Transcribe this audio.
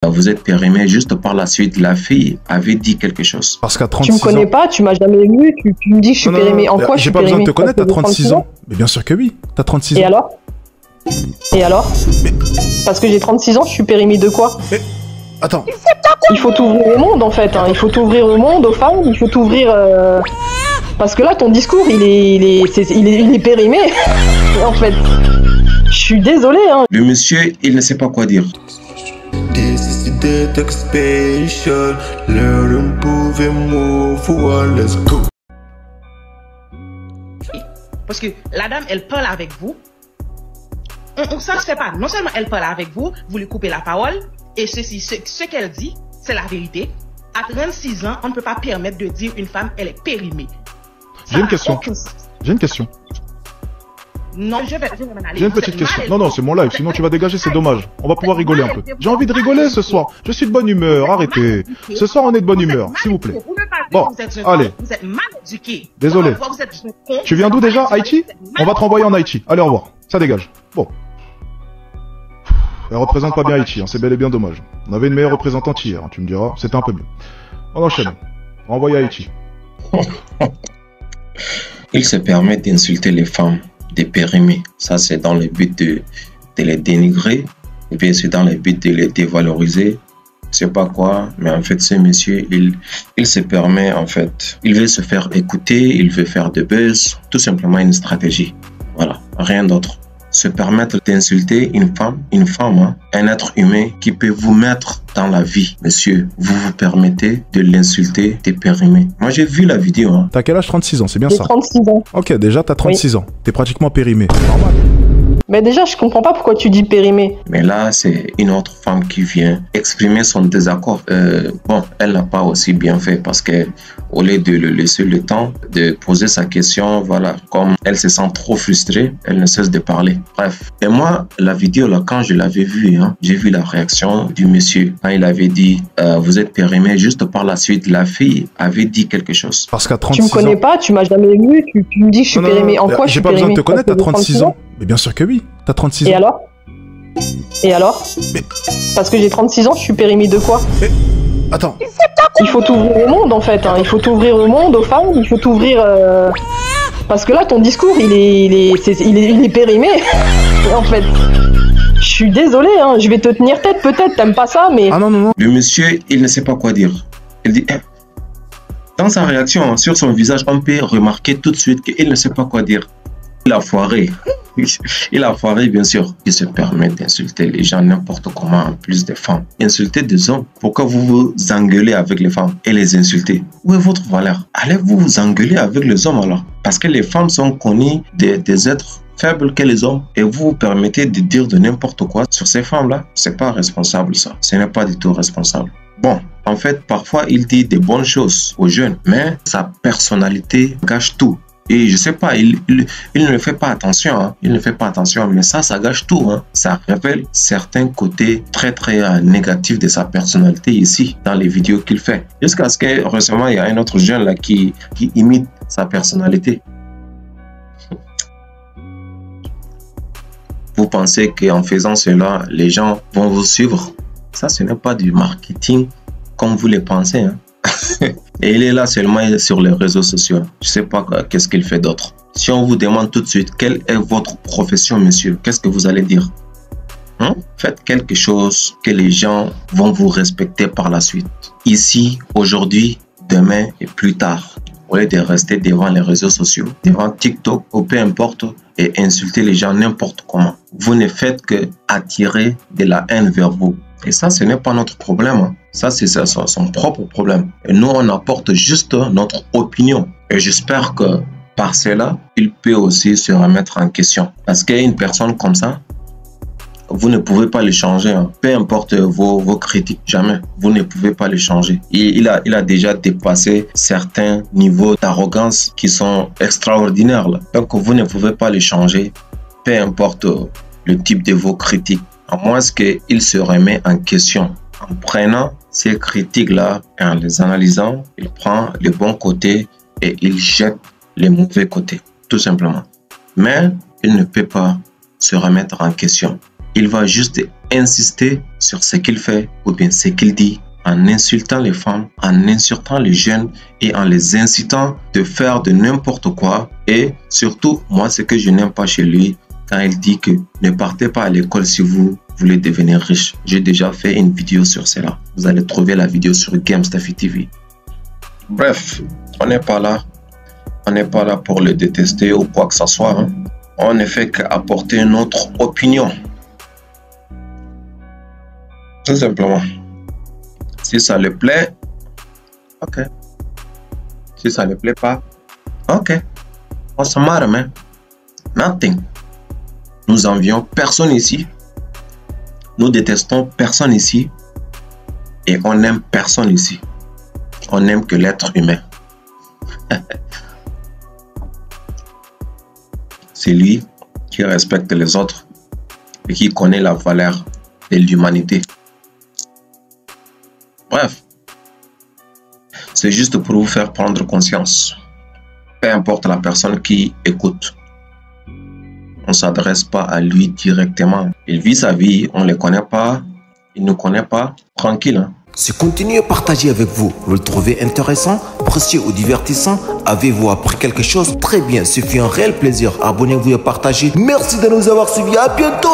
Vous êtes périmé juste par la suite. La fille avait dit quelque chose. Parce qu'à 36 ans... Tu me connais pas, tu m'as jamais vu, tu me dis que je suis périmé. En quoi je suis périmé? J'ai pas besoin de te connaître, t'as 36 ans. Mais bien sûr que oui, t'as 36 ans. Et alors? Et alors? Mais... Parce que j'ai 36 ans, je suis périmé de quoi? Mais... Attends. Il faut t'ouvrir au monde en fait, hein. Il faut t'ouvrir au monde, aux femmes, il faut t'ouvrir... Parce que là, ton discours, il est périmé. En fait, je suis désolé, hein. Le monsieur, il ne sait pas quoi dire. Parce que la dame, elle parle avec vous. Ça ne se fait pas. Non seulement elle parle avec vous, vous lui coupez la parole, et ce qu'elle dit, c'est la vérité. À 36 ans, on ne peut pas permettre de dire une femme, elle est périmée. J'ai une question. J'ai une question. Non, je vais m'en aller. J'ai une petite question. Non, non, c'est mon live, sinon tu vas dégager, c'est dommage. On va pouvoir rigoler un peu. J'ai envie de rigoler ce soir. Je suis de bonne humeur, arrêtez. Ce soir, on est de bonne humeur, s'il vous plaît. Bon, allez. Vous êtes mal éduqué. Désolé. Tu viens d'où déjà? Haïti? On va te renvoyer en Haïti. Allez, au revoir. Ça dégage. Bon. Elle représente pas bien Haïti, hein. C'est bel et bien dommage. On avait une meilleure représentante hier, hein, tu me diras. C'était un peu mieux. On enchaîne. Renvoyé à Haïti. Il se permet d'insulter les femmes, de périmer. Ça, c'est dans le but de les dénigrer. Et bien, c'est dans le but de les dévaloriser. Je sais pas quoi, mais en fait, ce monsieur, il se permet, en fait, il veut se faire écouter, il veut faire de buzz. Tout simplement une stratégie. Voilà, rien d'autre. Se permettre d'insulter une femme, hein, un être humain qui peut vous mettre dans la vie. Monsieur, vous vous permettez de l'insulter, de périmer. Moi, j'ai vu la vidéo. Hein. T'as quel âge? 36 ans, c'est bien ça? 36 ans. Ok, déjà, t'as 36 ans. T'es pratiquement périmé. Normal. Mais déjà, je comprends pas pourquoi tu dis périmé. Mais là, c'est une autre femme qui vient exprimer son désaccord. Bon, elle n'a pas aussi bien fait parce que au lieu de le laisser le temps de poser sa question, voilà, comme elle se sent trop frustrée, elle ne cesse de parler. Bref. Et moi, la vidéo, là, quand je l'avais vue, hein, j'ai vu la réaction du monsieur. Quand il avait dit, vous êtes périmé, juste par la suite, la fille avait dit quelque chose. Parce qu'à 36 ans... Tu me connais pas, tu m'as jamais vu, tu me dis que je suis périmé. En quoi je suis périmé? J'ai pas besoin de te connaître, t'as 36 ans. Mais bien sûr que oui, t'as 36 ans. Et alors? Et alors? Mais... Parce que j'ai 36 ans, je suis périmé de quoi? Mais... Attends. Il faut t'ouvrir au monde en fait, hein. Il faut t'ouvrir au monde, aux femmes, il faut t'ouvrir... Parce que là, ton discours, il est périmé. En fait, je suis désolé, hein. Je vais te tenir tête peut-être, t'aimes pas ça, mais... Ah non, non, non. Le monsieur, il ne sait pas quoi dire. Il dit... Dans sa réaction, sur son visage, on peut remarquer tout de suite qu'il ne sait pas quoi dire. Il a foiré. Il a foiré, bien sûr. Il se permet d'insulter les gens n'importe comment, en plus des femmes. Insulter des hommes. Pourquoi vous vous engueulez avec les femmes et les insultez? Où est votre valeur? Allez vous engueuler avec les hommes alors. Parce que les femmes sont connues des êtres faibles que les hommes. Et vous vous permettez de dire de n'importe quoi sur ces femmes-là. C'est pas responsable ça. Ce n'est pas du tout responsable. Bon, en fait, parfois, il dit des bonnes choses aux jeunes. Mais sa personnalité gâche tout. Et je sais pas, il ne fait pas attention, hein. Il ne fait pas attention, mais ça gâche tout, hein. Ça révèle certains côtés très négatifs de sa personnalité ici, dans les vidéos qu'il fait. Jusqu'à ce que récemment, il y a un autre jeune là qui imite sa personnalité. Vous pensez qu'en faisant cela, les gens vont vous suivre? Ça, ce n'est pas du marketing comme vous le pensez, hein. Et il est là seulement sur les réseaux sociaux. Je sais pas qu'est-ce qu'il fait d'autre. Si on vous demande tout de suite quelle est votre profession, monsieur, qu'est-ce que vous allez dire? Faites quelque chose que les gens vont vous respecter par la suite. Ici, aujourd'hui, demain et plus tard. Au lieu de rester devant les réseaux sociaux, devant TikTok ou peu importe, et insulter les gens n'importe comment. Vous ne faites que attirer de la haine vers vous. Et ça, ce n'est pas notre problème, hein. Ça, c'est son propre problème. Et nous, on apporte juste notre opinion. Et j'espère que par cela, il peut aussi se remettre en question. Parce qu'une personne comme ça, vous ne pouvez pas le changer, hein. Peu importe vos critiques, jamais. Vous ne pouvez pas le changer. Il a déjà dépassé certains niveaux d'arrogance qui sont extraordinaires, là. Donc, vous ne pouvez pas le changer. Peu importe le type de vos critiques. À moins qu'il se remet en question. En prenant ces critiques-là et en les analysant, il prend les bons côtés et il jette les mauvais côtés, tout simplement. Mais il ne peut pas se remettre en question. Il va juste insister sur ce qu'il fait ou bien ce qu'il dit, en insultant les femmes, en insultant les jeunes et en les incitant de faire de n'importe quoi. Et surtout, moi, ce que je n'aime pas chez lui, quand il dit que ne partez pas à l'école si vous voulez devenir riche. J'ai déjà fait une vidéo sur cela. Vous allez trouver la vidéo sur GameStuffy TV. Bref, on n'est pas là. On n'est pas là pour le détester ou quoi que ce soit. Hein. On ne fait qu'apporter notre opinion. Tout simplement. Si ça le plaît, ok. Si ça ne le plaît pas, ok. On se marre, mais nothing. Nous envions personne ici. Nous détestons personne ici. Et on n'aime personne ici. On n'aime que l'être humain. C'est lui qui respecte les autres et qui connaît la valeur de l'humanité. Bref, c'est juste pour vous faire prendre conscience. Peu importe la personne qui écoute, on ne s'adresse pas à lui directement. Il vit sa vie, on ne le connaît pas, il ne nous connaît pas, tranquille. Hein? Ce contenu est partagé avec vous. Vous le trouvez intéressant, précieux ou divertissant? Avez-vous appris quelque chose? Très bien, ce fut un réel plaisir. Abonnez-vous et partagez. Merci de nous avoir suivis. À bientôt.